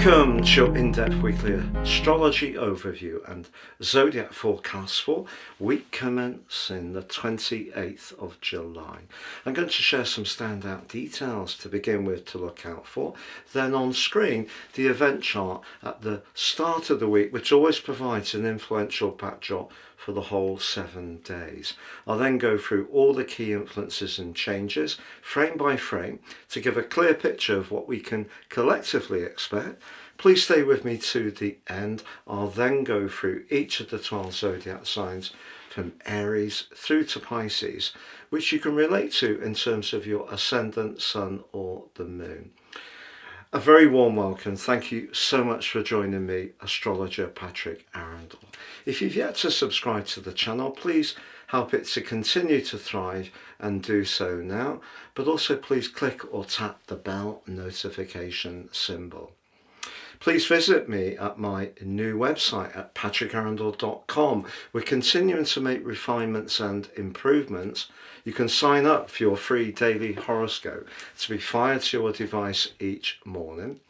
Welcome to your in-depth weekly astrology overview and zodiac forecast for week commencing the 28th of July. I'm going to share some standout details to begin with to look out for. Then on screen, the event chart at the start of the week, which always provides an influential backdrop for the whole 7 days. I'll then go through all the key influences and changes, frame by frame, to give a clear picture of what we can collectively expect. Please stay with me to the end. I'll then go through each of the 12 zodiac signs from Aries through to Pisces, which you can relate to in terms of your ascendant, sun or the moon. A very warm welcome. Thank you so much for joining me, astrologer Patrick Arundell. If you've yet to subscribe to the channel, please help it to continue to thrive and do so now. But also please click or tap the bell notification symbol. Please visit me at my new website at patrickarundell.com. We're continuing to make refinements and improvements. You can sign up for your free daily horoscope to be fired to your device each morning,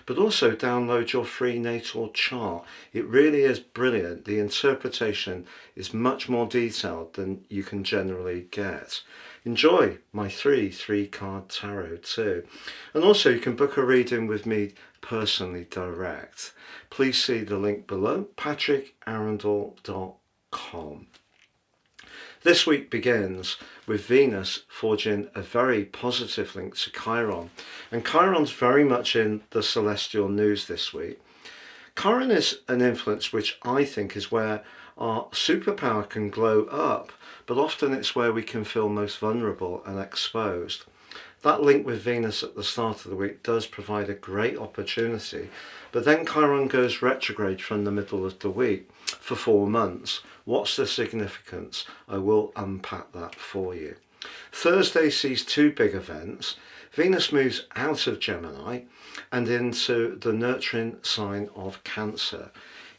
but also download your free natal chart. It really is brilliant. The interpretation is much more detailed than you can generally get. Enjoy my three-card tarot too. And also you can book a reading with me personally direct. Please see the link below, patrickarundell.com. This week begins with Venus forging a very positive link to Chiron. And Chiron's very much in the celestial news this week. Chiron is an influence which I think is where our superpower can glow up, but often it's where we can feel most vulnerable and exposed. That link with Venus at the start of the week does provide a great opportunity, but then Chiron goes retrograde from the middle of the week for 4 months. What's the significance? I will unpack that for you. Thursday sees 2 big events. Venus moves out of Gemini and into the nurturing sign of Cancer.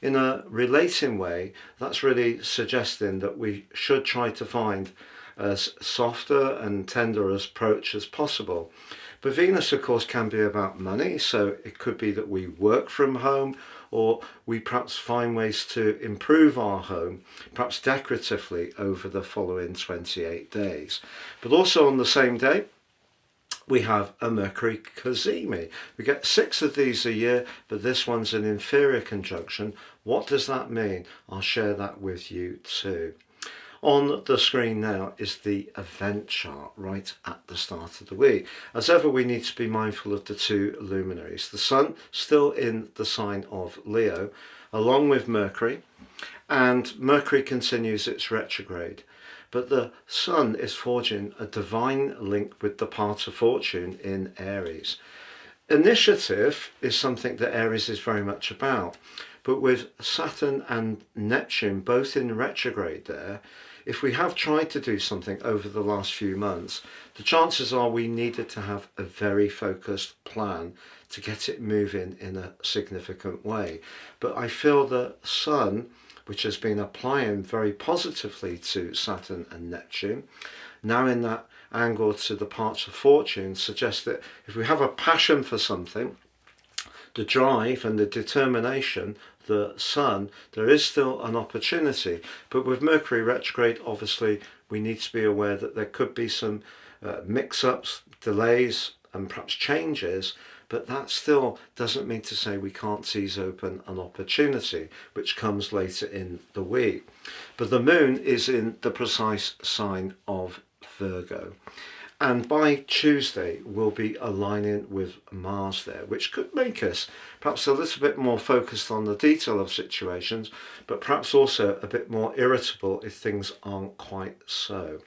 In a relating way, that's really suggesting that we should try to find as softer and tender an approach as possible. But Venus, of course, can be about money, so it could be that we work from home, or we perhaps find ways to improve our home, perhaps decoratively, over the following 28 days. But also on the same day, we have a Mercury cazimi. We get 6 of these a year, but this one's an inferior conjunction. What does that mean? I'll share that with you too. On the screen now is the event chart right at the start of the week. As ever, we need to be mindful of the 2 luminaries. The Sun still in the sign of Leo, along with Mercury, and Mercury continues its retrograde. But the Sun is forging a divine link with the part of fortune in Aries. Initiative is something that Aries is very much about, but with Saturn and Neptune both in retrograde there, if we have tried to do something over the last few months, the chances are we needed to have a very focused plan to get it moving in a significant way. But I feel the Sun, which has been applying very positively to Saturn and Neptune, now in that angle to the parts of fortune, suggests that if we have a passion for something, the drive and the determination, the Sun, there is still an opportunity. But with Mercury retrograde, obviously we need to be aware that there could be some mix-ups, delays and perhaps changes, but that still doesn't mean to say we can't seize open an opportunity, which comes later in the week. But the moon is in the precise sign of Virgo. And by Tuesday, we'll be aligning with Mars there, which could make us perhaps a little bit more focused on the detail of situations, but perhaps also a bit more irritable if things aren't quite so.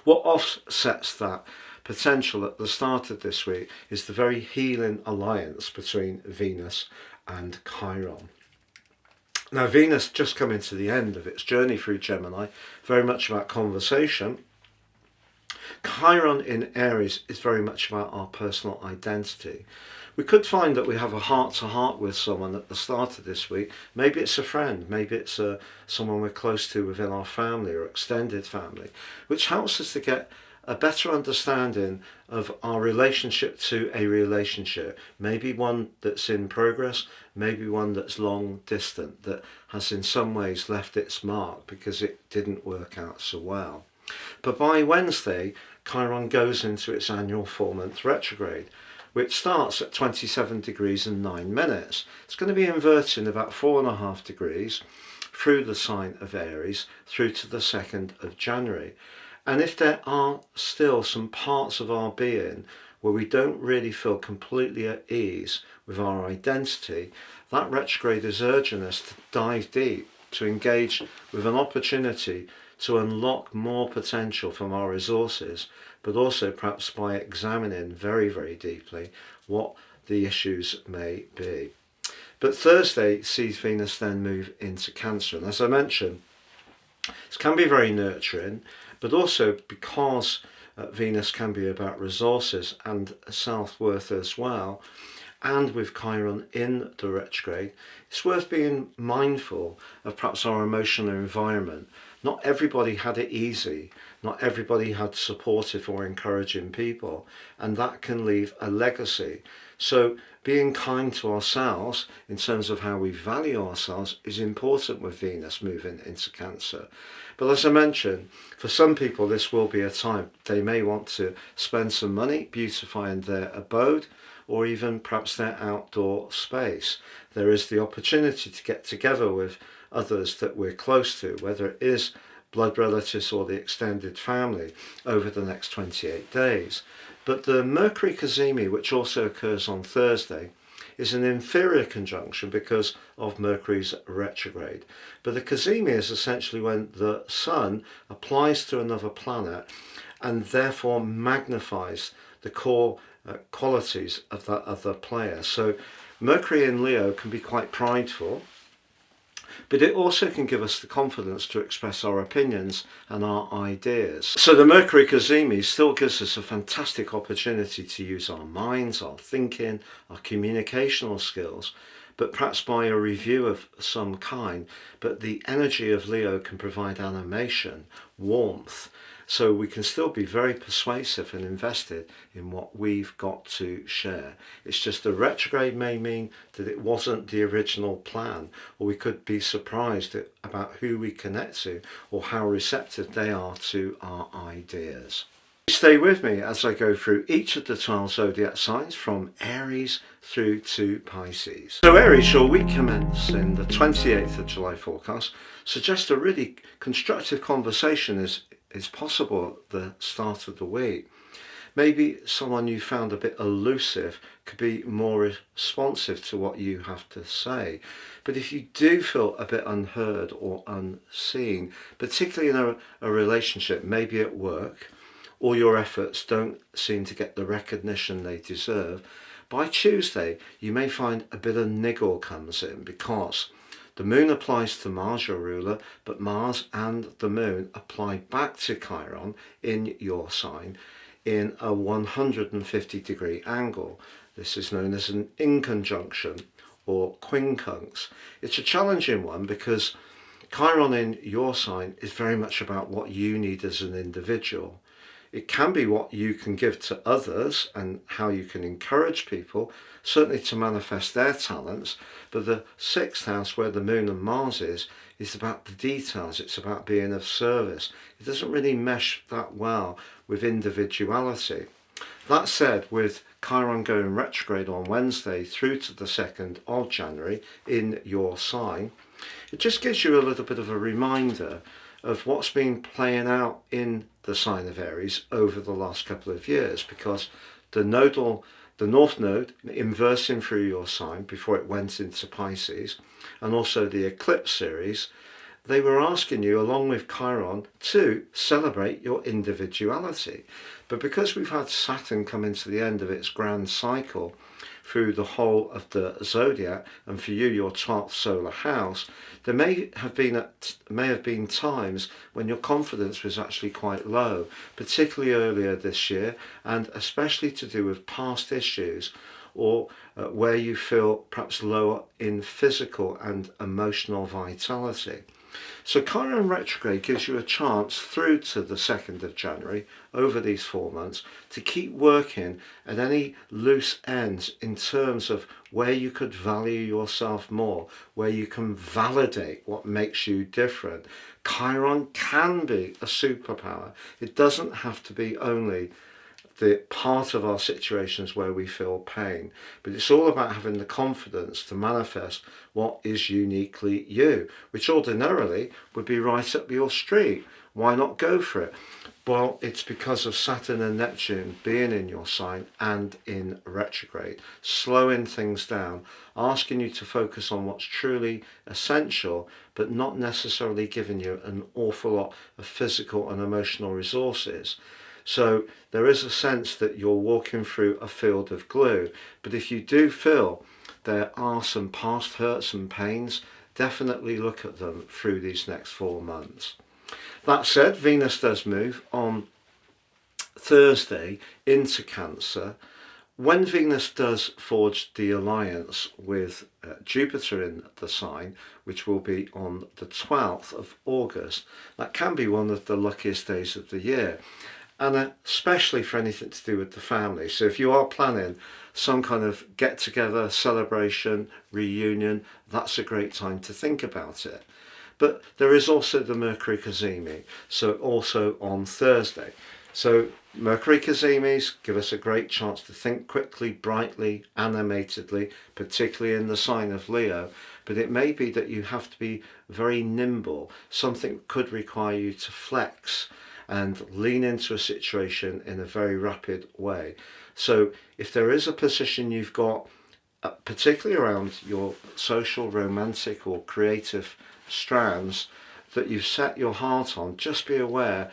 What offsets that potential at the start of this week is the very healing alliance between Venus and Chiron. Now, Venus just coming to the end of its journey through Gemini, very much about conversation. Chiron in Aries is very much about our personal identity. We could find that we have a heart-to-heart with someone at the start of this week. Maybe it's a friend, maybe it's someone we're close to within our family or extended family, which helps us to get a better understanding of our relationship to a relationship, maybe one that's in progress, maybe one that's long distant, that has in some ways left its mark because it didn't work out so well. But by Wednesday, Chiron goes into its annual 4-month retrograde, which starts at 27 degrees and 9 minutes. It's going to be inverting about 4.5 degrees through the sign of Aries through to the 2nd of January. And if there are still some parts of our being where we don't really feel completely at ease with our identity, that retrograde is urging us to dive deep, to engage with an opportunity to unlock more potential from our resources, but also perhaps by examining very, very deeply what the issues may be. But Thursday sees Venus then move into Cancer, and as I mentioned, it can be very nurturing, but also because Venus can be about resources and self-worth as well, and with Chiron in the retrograde, it's worth being mindful of perhaps our emotional environment. Not everybody had it easy, not everybody had supportive or encouraging people, and that can leave a legacy. So being kind to ourselves in terms of how we value ourselves is important with Venus moving into Cancer. But as I mentioned, for some people this will be a time they may want to spend some money beautifying their abode or even perhaps their outdoor space. There is the opportunity to get together with others that we're close to, whether it is blood relatives or the extended family, over the next 28 days. But the Mercury cazimi, which also occurs on Thursday, is an inferior conjunction because of Mercury's retrograde. But the cazimi is essentially when the Sun applies to another planet and therefore magnifies the core qualities of that other player. So Mercury in Leo can be quite prideful, but it also can give us the confidence to express our opinions and our ideas. So the Mercury cazimi still gives us a fantastic opportunity to use our minds, our thinking, our communicational skills, but perhaps by a review of some kind. But the energy of Leo can provide animation, warmth, so we can still be very persuasive and invested in what we've got to share. It's just the retrograde may mean that it wasn't the original plan, or we could be surprised about who we connect to or how receptive they are to our ideas. Stay with me as I go through each of the 12 zodiac signs from Aries through to Pisces. So Aries, your week commencing the 28th of July forecast suggests a really constructive conversation is possible at the start of the week. Maybe someone you found a bit elusive could be more responsive to what you have to say. But if you do feel a bit unheard or unseen, particularly in a relationship, maybe at work, or your efforts don't seem to get the recognition they deserve, by Tuesday you may find a bit of niggle comes in because the moon applies to Mars, your ruler, but Mars and the moon apply back to Chiron in your sign in a 150-degree angle. This is known as an inconjunction or quincunx. It's a challenging one because Chiron in your sign is very much about what you need as an individual. It can be what you can give to others and how you can encourage people, certainly to manifest their talents. But the 6th house, where the moon and Mars is about the details. It's about being of service. It doesn't really mesh that well with individuality. That said, with Chiron going retrograde on Wednesday through to the 2nd of January in your sign, it just gives you a little bit of a reminder of what's been playing out in the sign of Aries over the last couple of years, because the North Node inversing through your sign before it went into Pisces, and also the eclipse series, they were asking you, along with Chiron, to celebrate your individuality. But because we've had Saturn come into the end of its grand cycle through the whole of the zodiac, and for you, your 12th solar house, there may have been times when your confidence was actually quite low, particularly earlier this year, and especially to do with past issues, or where you feel perhaps lower in physical and emotional vitality. So Chiron retrograde gives you a chance through to the 2nd of January, over these 4 months, to keep working at any loose ends in terms of where you could value yourself more, where you can validate what makes you different. Chiron can be a superpower. It doesn't have to be only the part of our situations where we feel pain, but it's all about having the confidence to manifest what is uniquely you, which ordinarily would be right up your street. Why not go for it? Well, it's because of Saturn and Neptune being in your sign and in retrograde, slowing things down, asking you to focus on what's truly essential, but not necessarily giving you an awful lot of physical and emotional resources. So there is a sense that you're walking through a field of glue, but if you do feel there are some past hurts and pains, definitely look at them through these next 4 months. That said, Venus does move on Thursday into Cancer. When Venus does forge the alliance with Jupiter in the sign, which will be on the 12th of August, that can be one of the luckiest days of the year. And especially for anything to do with the family. So if you are planning some kind of get-together, celebration, reunion, that's a great time to think about it. But there is also the Mercury cazimi, so also on Thursday. So Mercury cazimis give us a great chance to think quickly, brightly, animatedly, particularly in the sign of Leo. But it may be that you have to be very nimble. Something could require you to flex and lean into a situation in a very rapid way. So if there is a position you've got, particularly around your social, romantic or creative strands, that you've set your heart on, just be aware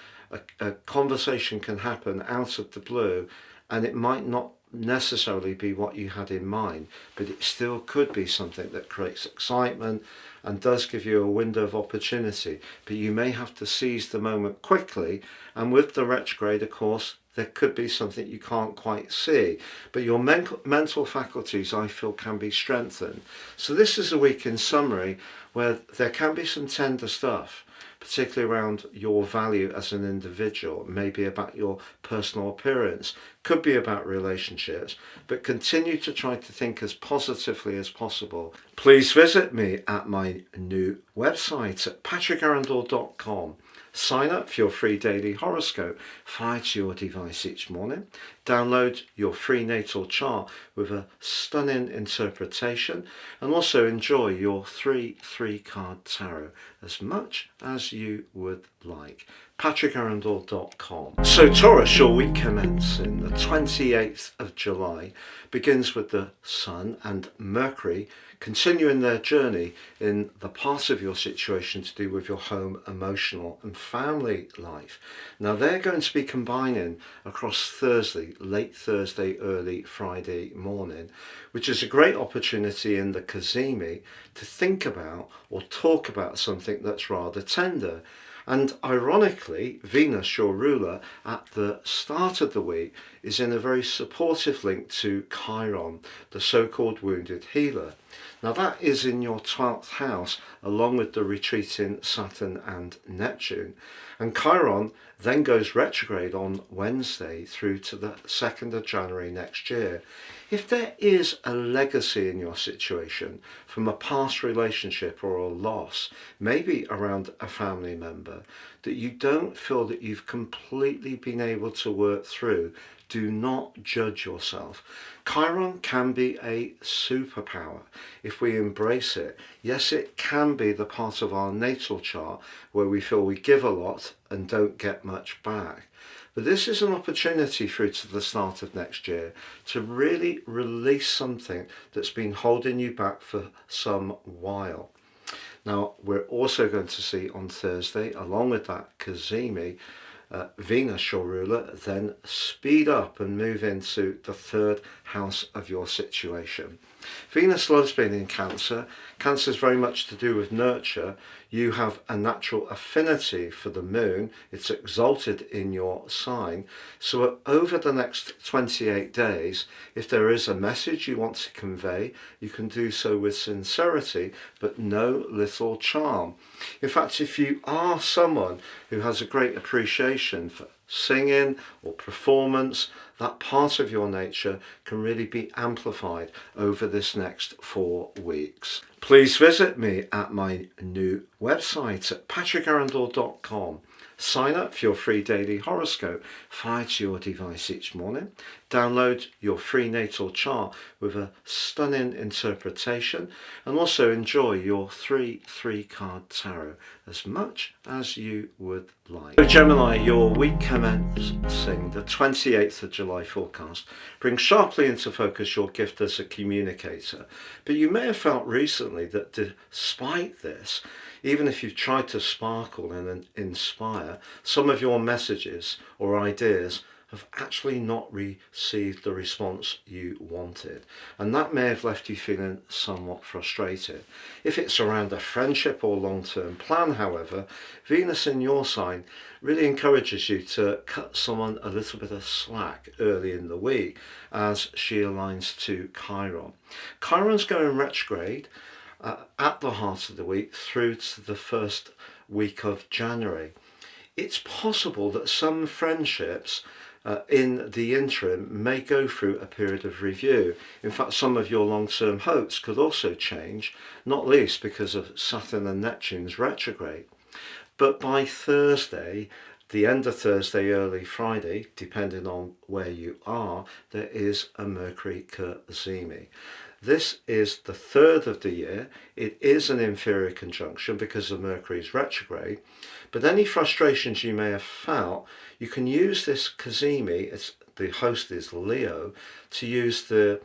a conversation can happen out of the blue, and it might not necessarily be what you had in mind, but it still could be something that creates excitement and does give you a window of opportunity. But you may have to seize the moment quickly, and with the retrograde, of course, there could be something you can't quite see, but your mental faculties, I feel, can be strengthened. So this is a week in summary where there can be some tender stuff, particularly around your value as an individual, maybe about your personal appearance, could be about relationships, but continue to try to think as positively as possible. Please visit me at my new website at patrickarundell.com. Sign up for your free daily horoscope fired to your device each morning. Download your free natal chart with a stunning interpretation, and also enjoy your 3-card tarot as much as you would like. patrickarundell.com. So Taurus, your week commencing the 28th of July begins with the Sun and Mercury continuing their journey in the part of your situation to do with your home, emotional and family life. Now they're going to be combining across Thursday, late Thursday, early Friday morning, which is a great opportunity in the cazimi to think about or talk about something that's rather tender. And ironically, Venus, your ruler, at the start of the week is in a very supportive link to Chiron, the so-called wounded healer. Now that is in your 12th house, along with the retreating Saturn and Neptune. And Chiron then goes retrograde on Wednesday through to the 2nd of January next year. If there is a legacy in your situation from a past relationship or a loss, maybe around a family member, that you don't feel that you've completely been able to work through, do not judge yourself. Chiron can be a superpower if we embrace it. Yes, it can be the part of our natal chart where we feel we give a lot and don't get much back. But this is an opportunity through to the start of next year to really release something that's been holding you back for some while. Now, we're also going to see on Thursday, along with that cazimi, Venus, your ruler, then speed up and move into the 3rd house of your situation. Venus loves being in Cancer. Cancer is very much to do with nurture. You have a natural affinity for the moon. It's exalted in your sign. So over the next 28 days, if there is a message you want to convey, you can do so with sincerity, but no little charm. In fact, if you are someone who has a great appreciation for singing or performance, that part of your nature can really be amplified over this next 4 weeks. Please visit me at my new website at patrickarundell.com. Sign up for your free daily horoscope fired to your device each morning. Download your free natal chart with a stunning interpretation, and also enjoy your 3-card tarot as much as you would like. So Gemini, your week commencing the 28th of July forecast brings sharply into focus your gift as a communicator. But you may have felt recently that despite this, even if you've tried to sparkle and inspire, some of your messages or ideas have actually not received the response you wanted. And that may have left you feeling somewhat frustrated. If it's around a friendship or long-term plan, however, Venus in your sign really encourages you to cut someone a little bit of slack early in the week as she aligns to Chiron. Chiron's going retrograde at the heart of the week through to the first week of January. It's possible that some friendships in the interim may go through a period of review. In fact, some of your long-term hopes could also change, not least because of Saturn and Neptune's retrograde. But by Thursday, the end of Thursday, early Friday, depending on where you are, there is a Mercury GEMINI. This is the third of the year. It is an inferior conjunction because of Mercury's retrograde. But any frustrations you may have felt, you can use this GEMINI, the host is Leo, to use the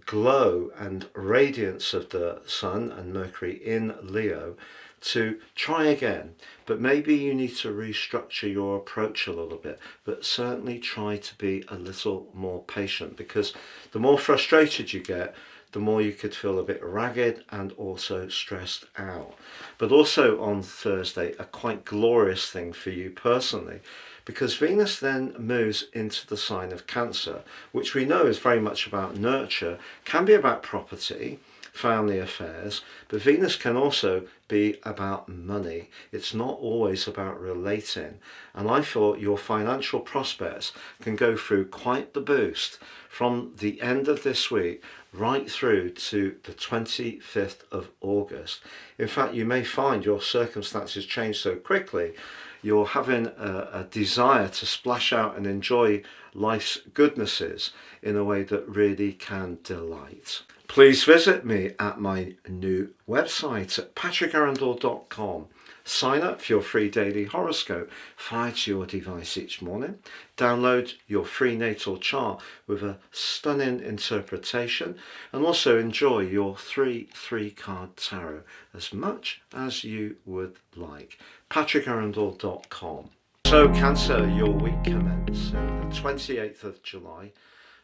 glow and radiance of the Sun and Mercury in Leo to try again. But maybe you need to restructure your approach a little bit, but certainly try to be a little more patient, because the more frustrated you get, the more you could feel a bit ragged and also stressed out. But also on Thursday, a quite glorious thing for you personally, because Venus then moves into the sign of Cancer, which we know is very much about nurture, can be about property, family affairs, but Venus can also be about money. It's not always about relating. And I thought your financial prospects can go through quite the boost from the end of this week right through to the 25th of August. In fact, you may find your circumstances change so quickly, you're having a desire to splash out and enjoy life's goodnesses in a way that really can delight. Please visit me at my new website at patrickarundell.com. Sign up for your free daily horoscope fired to your device each morning. Download your free natal chart with a stunning interpretation, and also enjoy your 3-card tarot as much as you would like. patrickarundell.com. So Cancer, your week commences the 28th of July.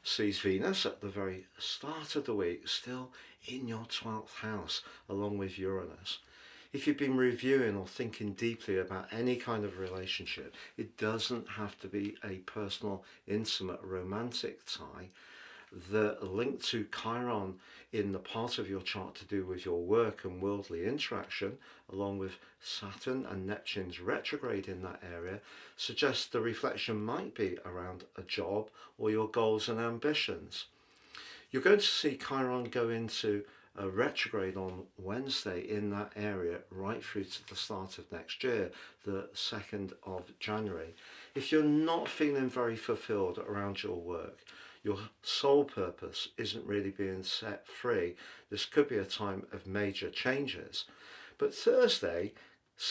Sees Venus at the very start of the week still in your 12th house along with Uranus. If you've been reviewing or thinking deeply about any kind of relationship, it doesn't have to be a personal, intimate, romantic tie. The link to Chiron in the part of your chart to do with your work and worldly interaction, along with Saturn and Neptune's retrograde in that area, suggests the reflection might be around a job or your goals and ambitions. You're going to see Chiron go into a retrograde on Wednesday in that area right through to the start of next year, the 2nd of January. If you're not feeling very fulfilled around your work, your soul purpose isn't really being set free, this could be a time of major changes. But Thursday,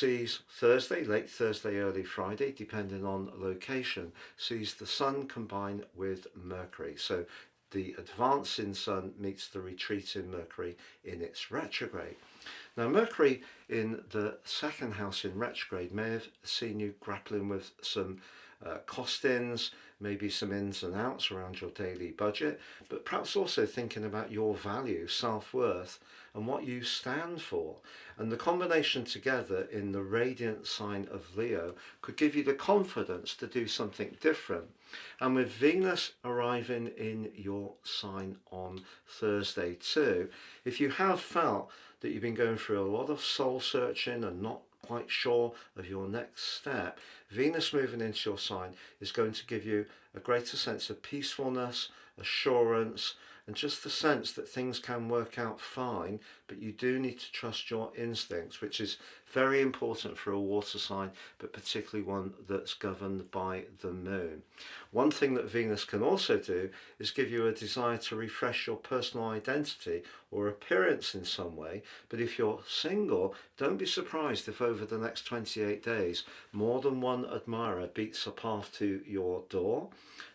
late Thursday, early Friday, depending on location, sees the Sun combine with Mercury. So the advancing Sun meets the retreating Mercury in its retrograde. Now, Mercury in the second house in retrograde may have seen you grappling with some costings, maybe some ins and outs around your daily budget, but perhaps also thinking about your value, self-worth, and what you stand for. And the combination together in the radiant sign of Leo could give you the confidence to do something different. And with Venus arriving in your sign on Thursday too, if you have felt that you've been going through a lot of soul searching and not quite sure of your next step, Venus moving into your sign is going to give you a greater sense of peacefulness, assurance, and just the sense that things can work out fine, but you do need to trust your instincts, which is very important for a water sign, but particularly one that's governed by the moon. One thing that Venus can also do is give you a desire to refresh your personal identity or appearance in some way. But if you're single, don't be surprised if over the next 28 days more than one admirer beats a path to your door.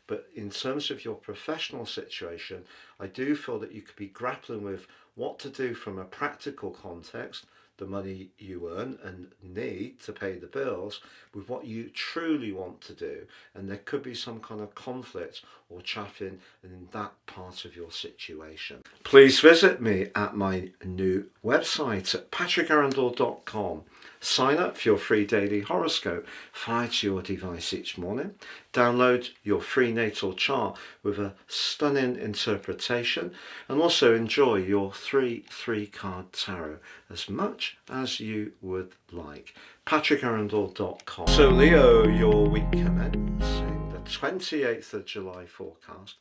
But in terms of your professional situation, I do feel that you could be grappling with what to do from a practical context, the money you earn and need to pay the bills, with what you truly want to do. And there could be some kind of conflict or chaffing in that part of your situation. Please visit me at my new website at patrickarundell.com. Sign up for your free daily horoscope fired to your device each morning. Download your free natal chart with a stunning interpretation, and also enjoy your 3-card tarot as much as you would like. patrickarundell.com. So Leo, your week commencing the 28th of July forecast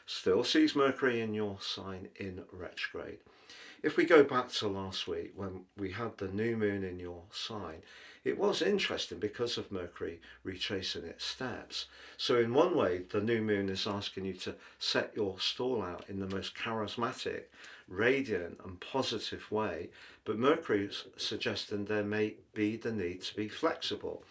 still sees Mercury in your sign in retrograde. If we go back to last week when we had the new moon in your sign, it was interesting because of Mercury retracing its steps. So in one way, the new moon is asking you to set your stall out in the most charismatic, radiant and positive way, but Mercury is suggesting there may be the need to be flexible.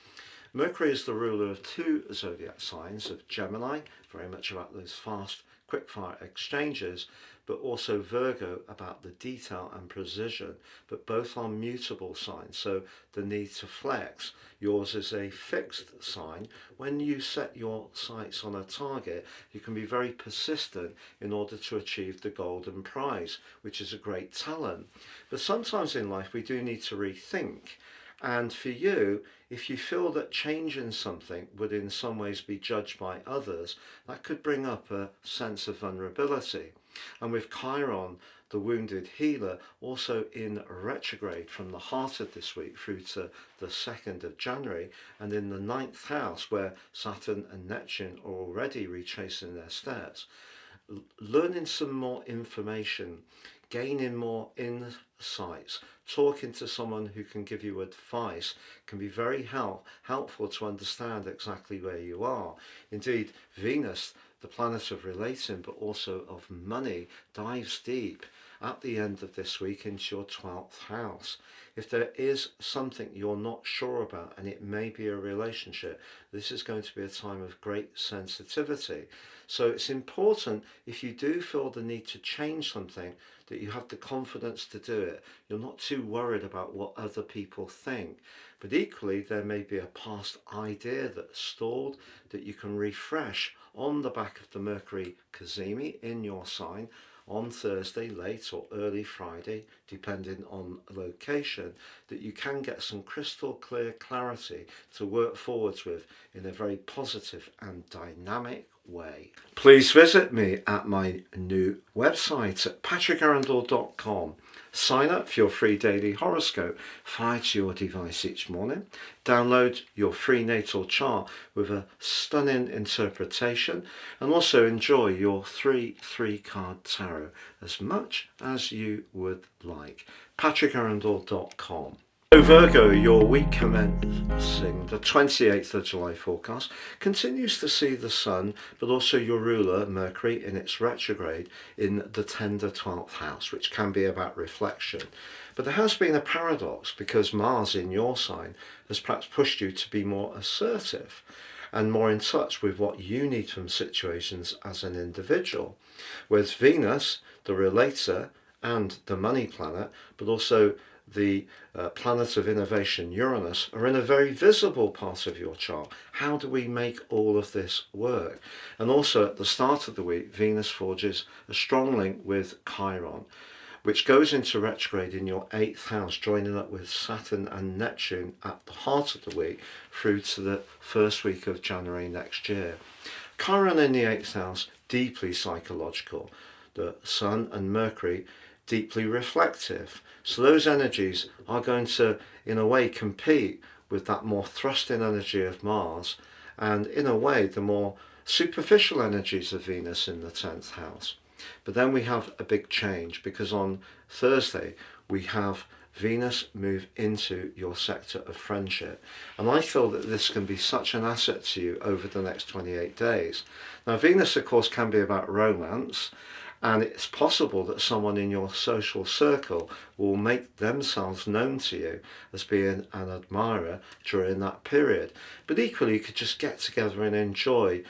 Mercury is the ruler of two zodiac signs, of Gemini, very much about those fast, quick-fire exchanges, but also Virgo, about the detail and precision, but both are mutable signs, so the need to flex. Yours is a fixed sign. When you set your sights on a target, you can be very persistent in order to achieve the golden prize, which is a great talent. But sometimes in life we do need to rethink. And for you, if you feel that changing something would in some ways be judged by others, that could bring up a sense of vulnerability. And with Chiron, the wounded healer, also in retrograde from the heart of this week through to the 2nd of January, and in the 9th house where Saturn and Neptune are already retracing their steps, learning some more information, gaining more insights, talking to someone who can give you advice can be very helpful to understand exactly where you are. Indeed, Venus, the planet of relating but also of money, dives deep at the end of this week into your 12th house. If there is something you're not sure about, and it may be a relationship, this is going to be a time of great sensitivity. So it's important, if you do feel the need to change something, that you have the confidence to do it. You're not too worried about what other people think. But equally, there may be a past idea that's stalled that you can refresh on the back of the Mercury cazimi in your sign on Thursday, late or early Friday, depending on location, that you can get some crystal clear clarity to work forwards with in a very positive and dynamic way. Please visit me at my new website at patrickarundell.com. Sign up for your free daily horoscope fired to your device each morning. Download your free natal chart with a stunning interpretation, and also enjoy your 3-card tarot as much as you would like. patrickarundell.com. So Virgo, your week commencing the 28th of July forecast continues to see the Sun, but also your ruler, Mercury, in its retrograde in the tender 12th house, which can be about reflection. But there has been a paradox, because Mars in your sign has perhaps pushed you to be more assertive and more in touch with what you need from situations as an individual. Whereas Venus, the relator and the money planet, but also the planet of innovation, Uranus, are in a very visible part of your chart. How do we make all of this work? And also at the start of the week, Venus forges a strong link with Chiron, which goes into retrograde in your 8th house, joining up with Saturn and Neptune at the heart of the week through to the first week of January next year. Chiron in the 8th house, deeply psychological. The Sun and Mercury, deeply reflective. So those energies are going to, in a way, compete with that more thrusting energy of Mars, and in a way, the more superficial energies of Venus in the 10th house. But then we have a big change, because on Thursday we have Venus move into your sector of friendship. And I feel that this can be such an asset to you over the next 28 days. Now, Venus, of course, can be about romance, and it's possible that someone in your social circle will make themselves known to you as being an admirer during that period. But equally, you could just get together and enjoy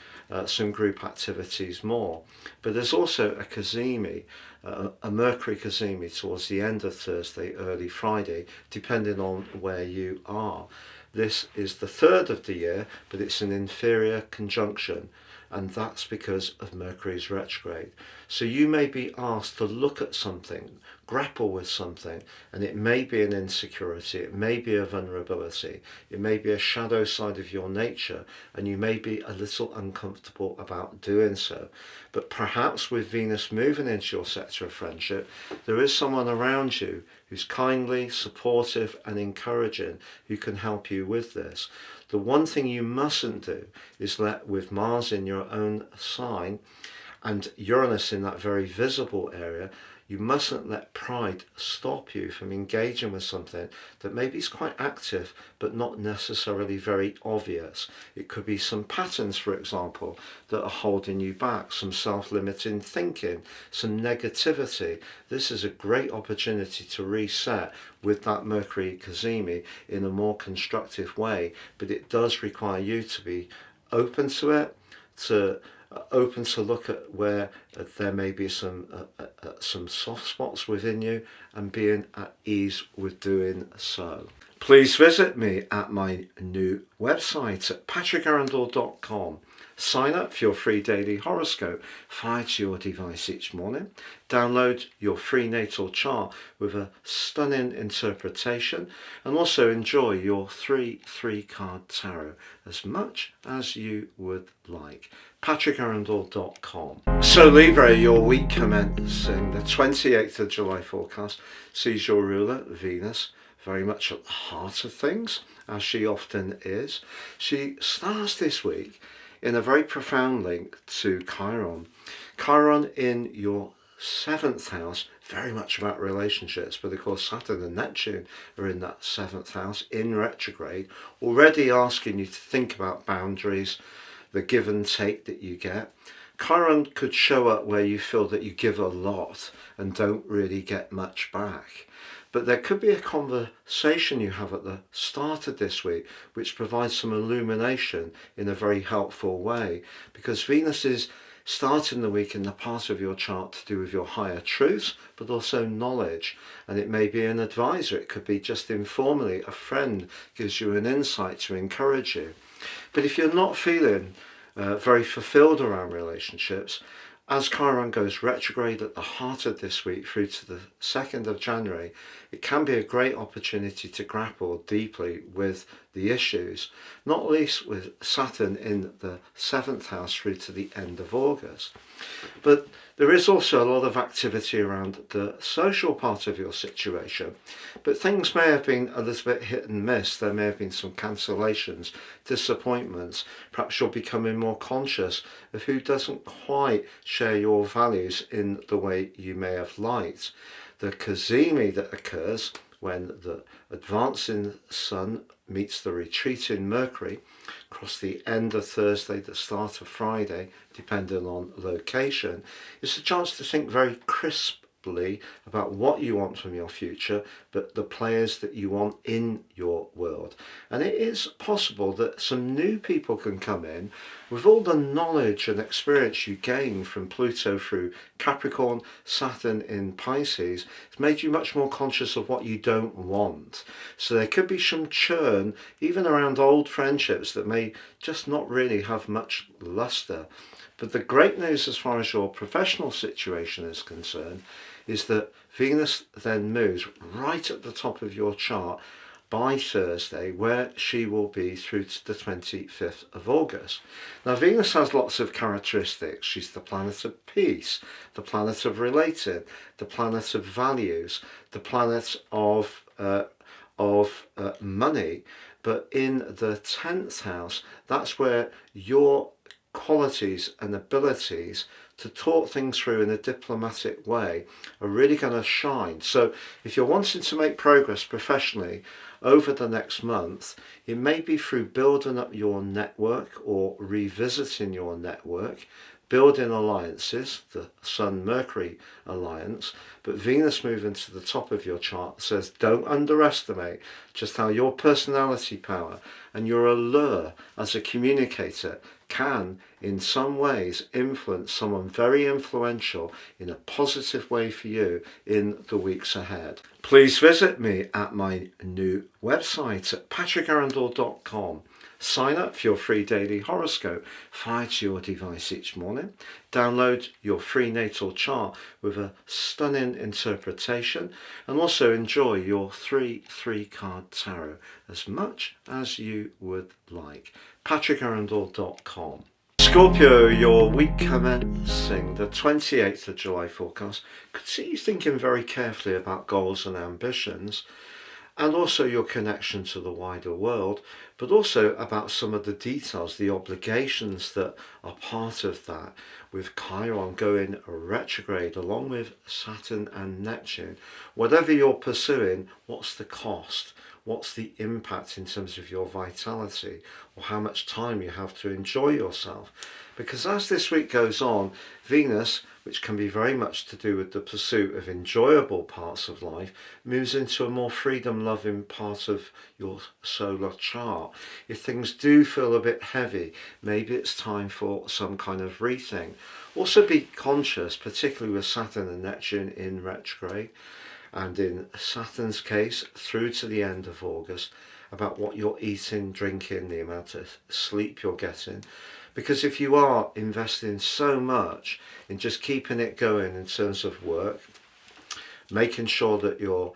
some group activities more. But there's also a cazimi, a Mercury cazimi towards the end of Thursday, early Friday, depending on where you are. This is the 3rd of the year, but it's an inferior conjunction, and that's because of Mercury's retrograde. So you may be asked to look at something, grapple with something, and it may be an insecurity, it may be a vulnerability, it may be a shadow side of your nature, and you may be a little uncomfortable about doing so. But perhaps with Venus moving into your sector of friendship, there is someone around you who's kindly, supportive and encouraging, who can help you with this. The one thing you mustn't do is let, with Mars in your own sign and Uranus in that very visible area, you mustn't let pride stop you from engaging with something that maybe is quite active but not necessarily very obvious. It could be some patterns, for example, that are holding you back, some self-limiting thinking, some negativity. This is a great opportunity to reset with that Mercury cazimi in a more constructive way, but it does require you to be open to it, open to look at where there may be some soft spots within you, and being at ease with doing so. Please visit me at my new website at patrickarundell.com. Sign up for your free daily horoscope fired to your device each morning. Download your free natal chart with a stunning interpretation, and also enjoy your 3-card tarot as much as you would like. patrickarundell.com. So Libra, your week commencing the 28th of July forecast sees your ruler, Venus, very much at the heart of things, as she often is. She starts this week in a very profound link to Chiron. Chiron in your 7th house, very much about relationships, but of course Saturn and Neptune are in that 7th house in retrograde, already asking you to think about boundaries, the give and take that you get. Chiron could show up where you feel that you give a lot and don't really get much back. But there could be a conversation you have at the start of this week which provides some illumination in a very helpful way, because Venus is starting the week in the part of your chart to do with your higher truths, but also knowledge. And it may be an advisor, it could be just informally a friend gives you an insight to encourage you. But if you're not feeling very fulfilled around relationships, as Chiron goes retrograde at the heart of this week through to the 2nd of January, it can be a great opportunity to grapple deeply with the issues, not least with Saturn in the 7th house through to the end of August. But there is also a lot of activity around the social part of your situation, but things may have been a little bit hit and miss. There may have been some cancellations, disappointments. Perhaps you're becoming more conscious of who doesn't quite share your values in the way you may have liked. The cazimi that occurs when the advancing Sun meets the retreating Mercury across the end of Thursday, the start of Friday, depending on location, is a chance to think very crisply about what you want from your future, but the players that you want in your world. And it is possible that some new people can come in with all the knowledge and experience you gain from Pluto through Capricorn, Saturn in Pisces, it's made you much more conscious of what you don't want. So there could be some churn even around old friendships that may just not really have much luster. But the great news as far as your professional situation is concerned is that Venus then moves right at the top of your chart by Thursday, where she will be through to the 25th of August. Now, Venus has lots of characteristics. She's the planet of peace, the planet of relating, the planet of values, the planet of money. But in the 10th house, that's where your qualities and abilities to talk things through in a diplomatic way are really going to shine. So if you're wanting to make progress professionally over the next month, it may be through building up your network or revisiting your network, building alliances, the Sun-Mercury alliance, but Venus moving to the top of your chart says don't underestimate just how your personality power and your allure as a communicator can in some ways influence someone very influential in a positive way for you in the weeks ahead. Please visit me at my new website at patrickarundell.com. Sign up for your free daily horoscope fired to your device each morning. Download your free natal chart with a stunning interpretation, and also enjoy your 3-card tarot as much as you would like. patrickarundell.com. Scorpio, your week commencing the 28th of July forecast could see you thinking very carefully about goals and ambitions, and also your connection to the wider world, but also about some of the details, the obligations that are part of that, with Chiron going retrograde along with Saturn and Neptune. Whatever you're pursuing, what's the cost? What's the impact in terms of your vitality, or how much time you have to enjoy yourself? Because as this week goes on, Venus, which can be very much to do with the pursuit of enjoyable parts of life, moves into a more freedom-loving part of your solar chart. If things do feel a bit heavy, maybe it's time for some kind of rethink. Also be conscious, particularly with Saturn and Neptune in retrograde, and in Saturn's case through to the end of August, about what you're eating, drinking, the amount of sleep you're getting. Because if you are investing so much in just keeping it going in terms of work, making sure that you're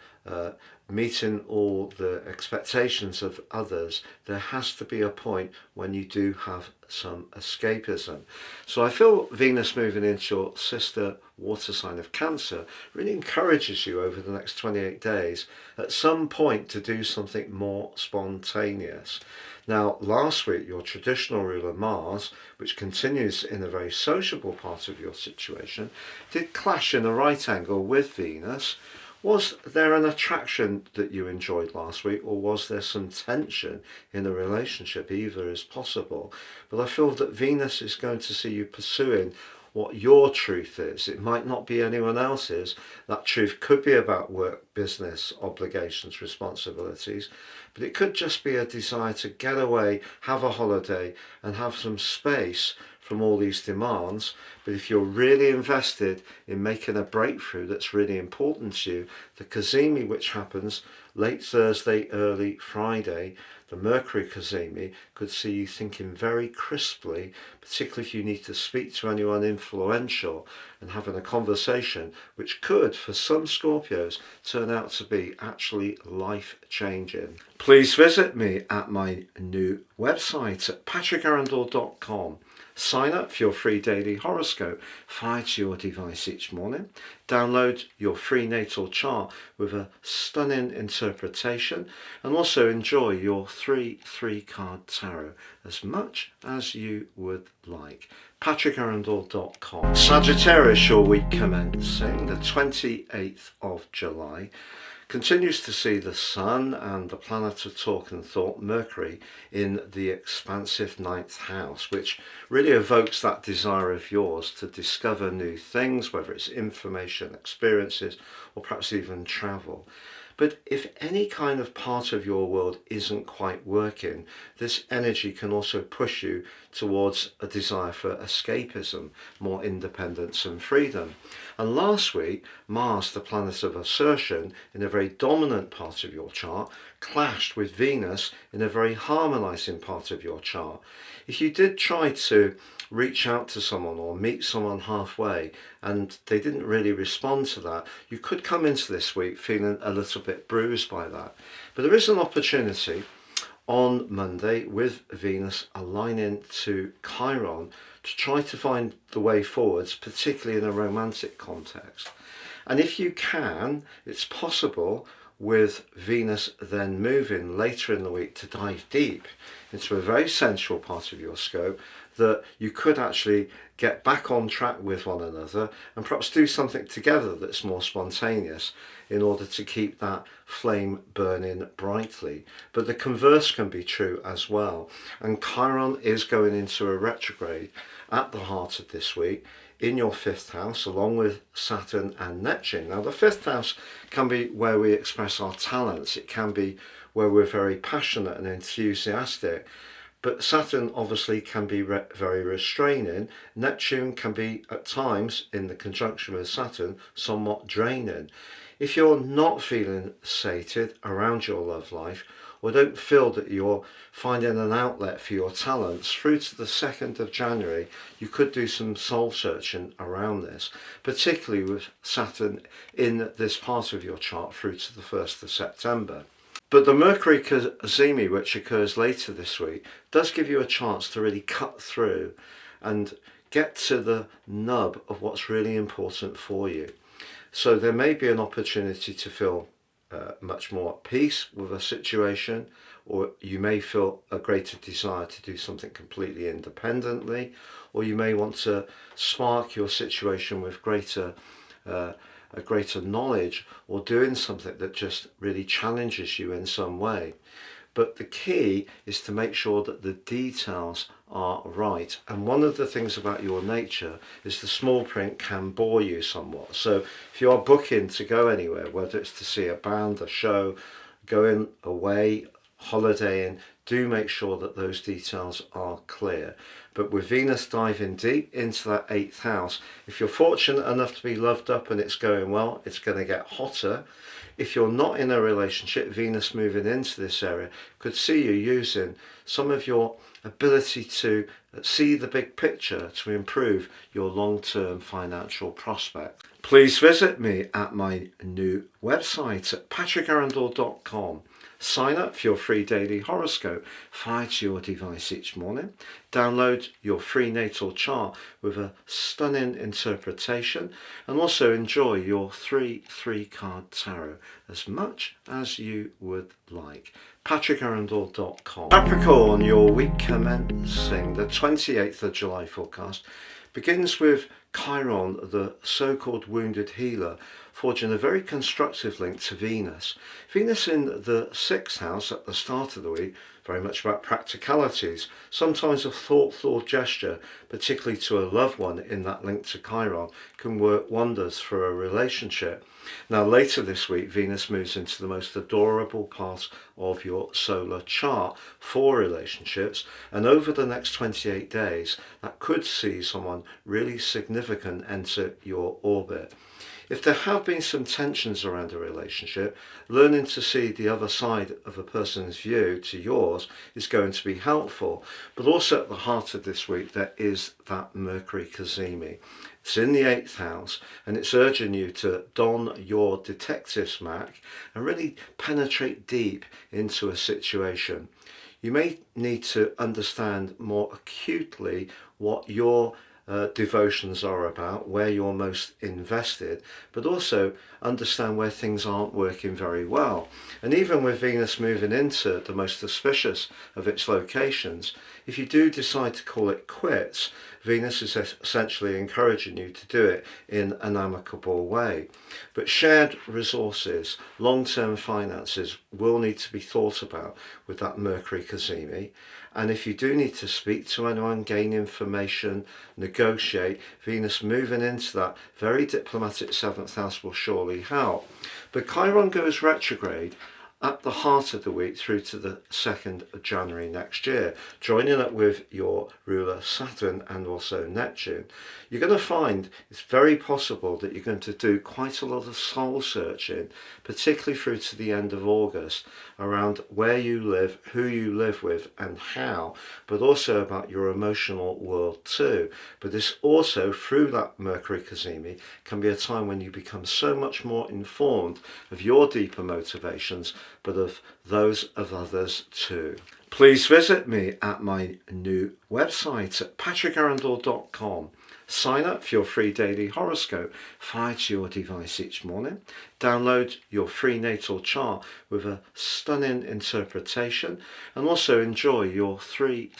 meeting all the expectations of others, there has to be a point when you do have some escapism. So I feel Venus moving into your sister water sign of Cancer really encourages you over the next 28 days at some point to do something more spontaneous. Now, last week, your traditional ruler Mars, which continues in a very sociable part of your situation, did clash in a right angle with Venus. Was there an attraction that you enjoyed last week, or was there some tension in a relationship? Either is possible. But I feel that Venus is going to see you pursuing what your truth is. It might not be anyone else's. That truth could be about work, business, obligations, responsibilities, but it could just be a desire to get away, have a holiday, and have some space from all these demands. But if you're really invested in making a breakthrough that's really important to you, the Cazimi, which happens late Thursday, early Friday, the Mercury Cazimi, could see you thinking very crisply, particularly if you need to speak to anyone influential and having a conversation which could, for some Scorpios, turn out to be actually life-changing. Please visit me at my new website at patrickarundell.com. Sign up for your free daily horoscope fired to your device each morning. Download your free natal chart with a stunning interpretation, and also enjoy your 3-card tarot as much as you would like. patrickarundell.com. Sagittarius, your week commencing the 28th of July, continues to see the Sun and the planet of talk and thought, Mercury, in the expansive 9th house, which really evokes that desire of yours to discover new things, whether it's information, experiences, or perhaps even travel. But if any kind of part of your world isn't quite working, this energy can also push you towards a desire for escapism, more independence and freedom. And last week, Mars, the planet of assertion, in a very dominant part of your chart, clashed with Venus in a very harmonizing part of your chart. If you did try to reach out to someone or meet someone halfway and they didn't really respond to that, you could come into this week feeling a little bit bruised by that. But there is an opportunity on Monday with Venus aligning to Chiron to try to find the way forwards, particularly in a romantic context. And if you can, it's possible with Venus then moving later in the week to dive deep into a very sensual part of your scope, that you could actually get back on track with one another and perhaps do something together that's more spontaneous in order to keep that flame burning brightly. But the converse can be true as well. And Chiron is going into a retrograde at the heart of this week in your 5th house, along with Saturn and Neptune. Now, the 5th house can be where we express our talents. It can be where we're very passionate and enthusiastic. But Saturn obviously can be very restraining. Neptune can be, at times, in the conjunction with Saturn, somewhat draining. If you're not feeling sated around your love life, or don't feel that you're finding an outlet for your talents, through to the 2nd of January, you could do some soul searching around this, particularly with Saturn in this part of your chart through to the 1st of September. But the Mercury Cazimi, which occurs later this week, does give you a chance to really cut through and get to the nub of what's really important for you. So there may be an opportunity to feel much more at peace with a situation, or you may feel a greater desire to do something completely independently, or you may want to spark your situation with a greater knowledge, or doing something that just really challenges you in some way. But the key is to make sure that the details are right. And one of the things about your nature is the small print can bore you somewhat. So if you are booking to go anywhere, whether it's to see a band, a show, going away, holidaying, do make sure that those details are clear. But with Venus diving deep into that 8th house, if you're fortunate enough to be loved up and it's going well, it's going to get hotter. If you're not in a relationship, Venus moving into this area could see you using some of your ability to see the big picture to improve your long-term financial prospects. Please visit me at my new website at patrickarundell.com. Sign up for your free daily horoscope fired to your device each morning. Download your free natal chart with a stunning interpretation, and also enjoy your 3-card tarot as much as you would like. patrickarundell.com. Capricorn, your week commencing the 28th of July forecast begins with Chiron, the so-called wounded healer, forging a very constructive link to Venus. Venus in the 6th house at the start of the week, very much about practicalities, sometimes a thoughtful gesture, particularly to a loved one in that link to Chiron, can work wonders for a relationship. Now later this week, Venus moves into the most adorable part of your solar chart for relationships, and over the next 28 days, that could see someone really significant enter your orbit. If there have been some tensions around a relationship, learning to see the other side of a person's view to yours is going to be helpful. But also at the heart of this week, there is that Mercury Cazimi. It's in the 8th house, and it's urging you to don your detective's smack and really penetrate deep into a situation. You may need to understand more acutely what your devotions are about, where you're most invested, but also understand where things aren't working very well. And even with Venus moving into the most auspicious of its locations, if you do decide to call it quits, Venus is essentially encouraging you to do it in an amicable way. But shared resources, long-term finances will need to be thought about with that Mercury Cazimi. And if you do need to speak to anyone, gain information, negotiate, Venus moving into that very diplomatic 7th house will surely help. But Chiron goes retrograde at the heart of the week through to the 2nd of January next year, joining up with your ruler Saturn and also Neptune. You're going to find it's very possible that you're going to do quite a lot of soul searching, particularly through to the end of August, around where you live, who you live with and how, but also about your emotional world too. But this also, through that Mercury cazimi, can be a time when you become so much more informed of your deeper motivations, but of those of others too. Please visit me at my new website at patrickarundell.com. Sign up for your free daily horoscope fired to your device each morning. Download your free natal chart with a stunning interpretation, and also enjoy your 3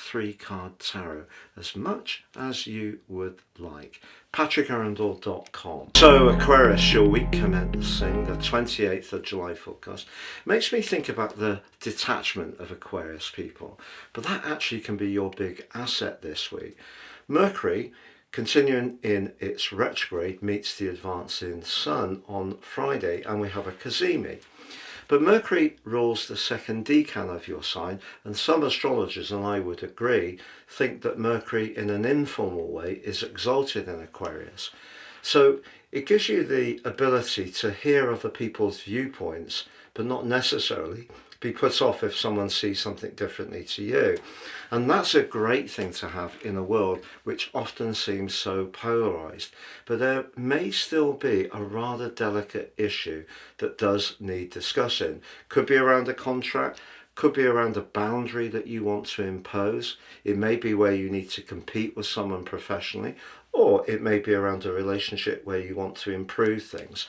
tarot as much as you would like. patrickarundell.com. So Aquarius, your week commencing the 28th of July forecast makes me think about the detachment of Aquarius people, but that actually can be your big asset this week. Mercury, continuing in its retrograde, meets the advancing Sun on Friday, and we have a cazimi. But Mercury rules the second decan of your sign, and some astrologers, and I would agree, think that Mercury in an informal way is exalted in Aquarius. So it gives you the ability to hear other people's viewpoints, but not necessarily be put off if someone sees something differently to you. And that's a great thing to have in a world which often seems so polarized. But there may still be a rather delicate issue that does need discussing. Could be around a contract, could be around a boundary that you want to impose. It may be where you need to compete with someone professionally, or it may be around a relationship where you want to improve things.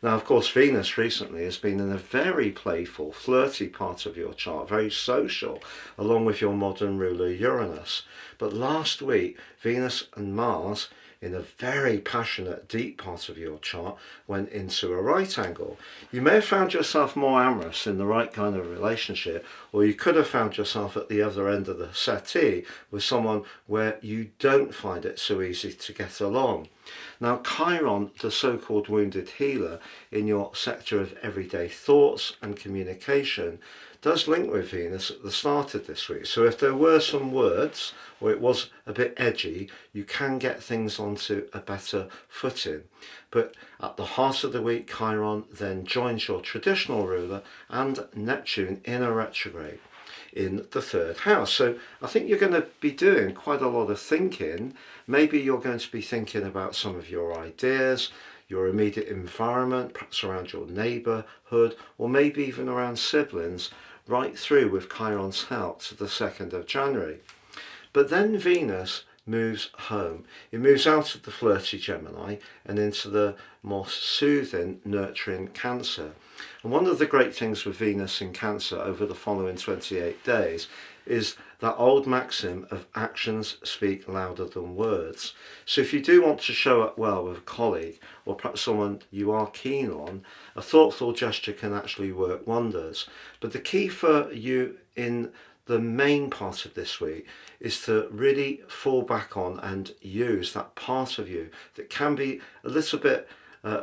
Now, of course, Venus recently has been in a very playful, flirty part of your chart, very social, along with your modern ruler Uranus. But last week, Venus and Mars, in a very passionate, deep part of your chart, went into a right angle. You may have found yourself more amorous in the right kind of relationship, or you could have found yourself at the other end of the settee with someone where you don't find it so easy to get along. Now, Chiron, the so-called wounded healer in your sector of everyday thoughts and communication, does link with Venus at the start of this week. So if there were some words, or it was a bit edgy, you can get things onto a better footing. But at the heart of the week, Chiron then joins your traditional ruler and Neptune in a retrograde in the 3rd house. So I think you're going to be doing quite a lot of thinking. Maybe you're going to be thinking about some of your ideas, your immediate environment, perhaps around your neighbourhood, or maybe even around siblings, right through with Chiron's help to the 2nd of January. But then Venus moves home. It moves out of the flirty Gemini and into the more soothing, nurturing Cancer. And one of the great things with Venus in Cancer over the following 28 days is that old maxim of actions speak louder than words. So if you do want to show up well with a colleague, or perhaps someone you are keen on, a thoughtful gesture can actually work wonders. But the key for you in the main part of this week is to really fall back on and use that part of you that can be a little bit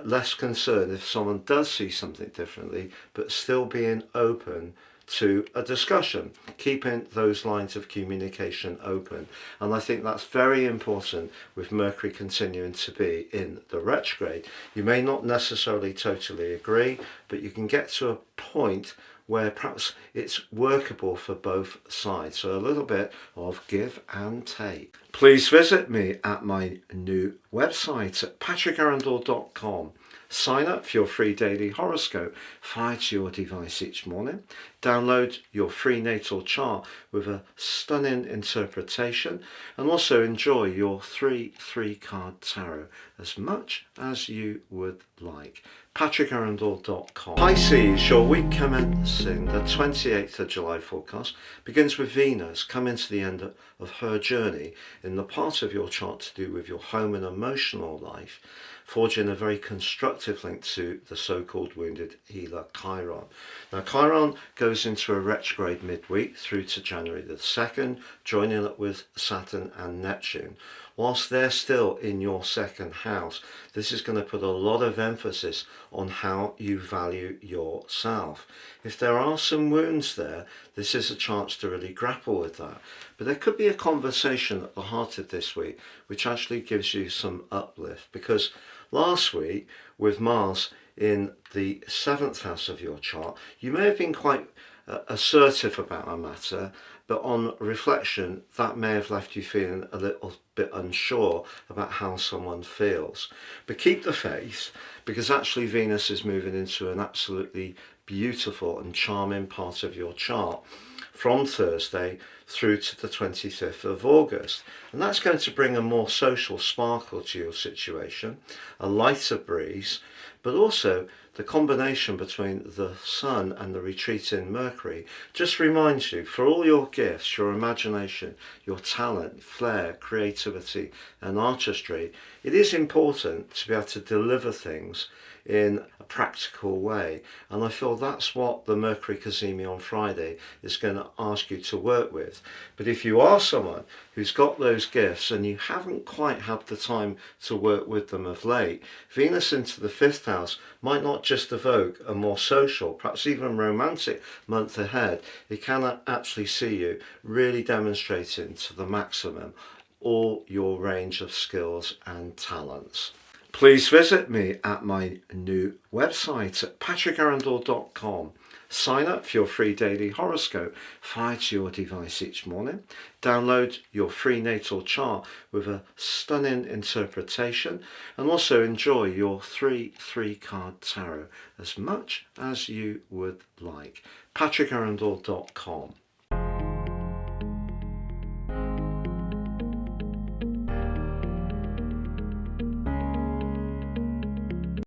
less concerned if someone does see something differently, but still being open to a discussion, keeping those lines of communication open. And I think that's very important with Mercury continuing to be in the retrograde. You may not necessarily totally agree, but you can get to a point where perhaps it's workable for both sides. So a little bit of give and take. Please visit me at my new website at patrickarundell.com. Sign up for your free daily horoscope fired to your device each morning. Download your free natal chart with a stunning interpretation, and also enjoy your 3 card tarot as much as you would like. patrickarundell.com. Pisces, your week commencing the 28th of July forecast begins with Venus coming to the end of her journey in the part of your chart to do with your home and emotional life, forging a very constructive link to the so-called wounded healer Chiron. Now, Chiron goes into a retrograde midweek through to January the 2nd, joining up with Saturn and Neptune. Whilst they're still in your second house, this is going to put a lot of emphasis on how you value yourself. If there are some wounds there, this is a chance to really grapple with that. But there could be a conversation at the heart of this week which actually gives you some uplift, because last week with Mars in the 7th house of your chart, you may have been quite assertive about a matter, but on reflection that may have left you feeling a little bit unsure about how someone feels. But keep the faith, because actually Venus is moving into an absolutely beautiful and charming part of your chart from Thursday through to the 25th of August. And that's going to bring a more social sparkle to your situation, a lighter breeze, but also the combination between the Sun and the retreating Mercury just reminds you, for all your gifts, your imagination, your talent, flair, creativity and artistry, it is important to be able to deliver things in a practical way. And I feel that's what the Mercury Cazimi on Friday is going to ask you to work with. But if you are someone who's got those gifts and you haven't quite had the time to work with them of late, Venus into the 5th house might not just evoke a more social, perhaps even romantic month ahead. It can actually see you really demonstrating to the maximum all your range of skills and talents. Please visit me at my new website at patrickarundell.com. Sign up for your free daily horoscope fired to your device each morning. Download your free natal chart with a stunning interpretation, and also enjoy your 3-card tarot as much as you would like. patrickarundell.com.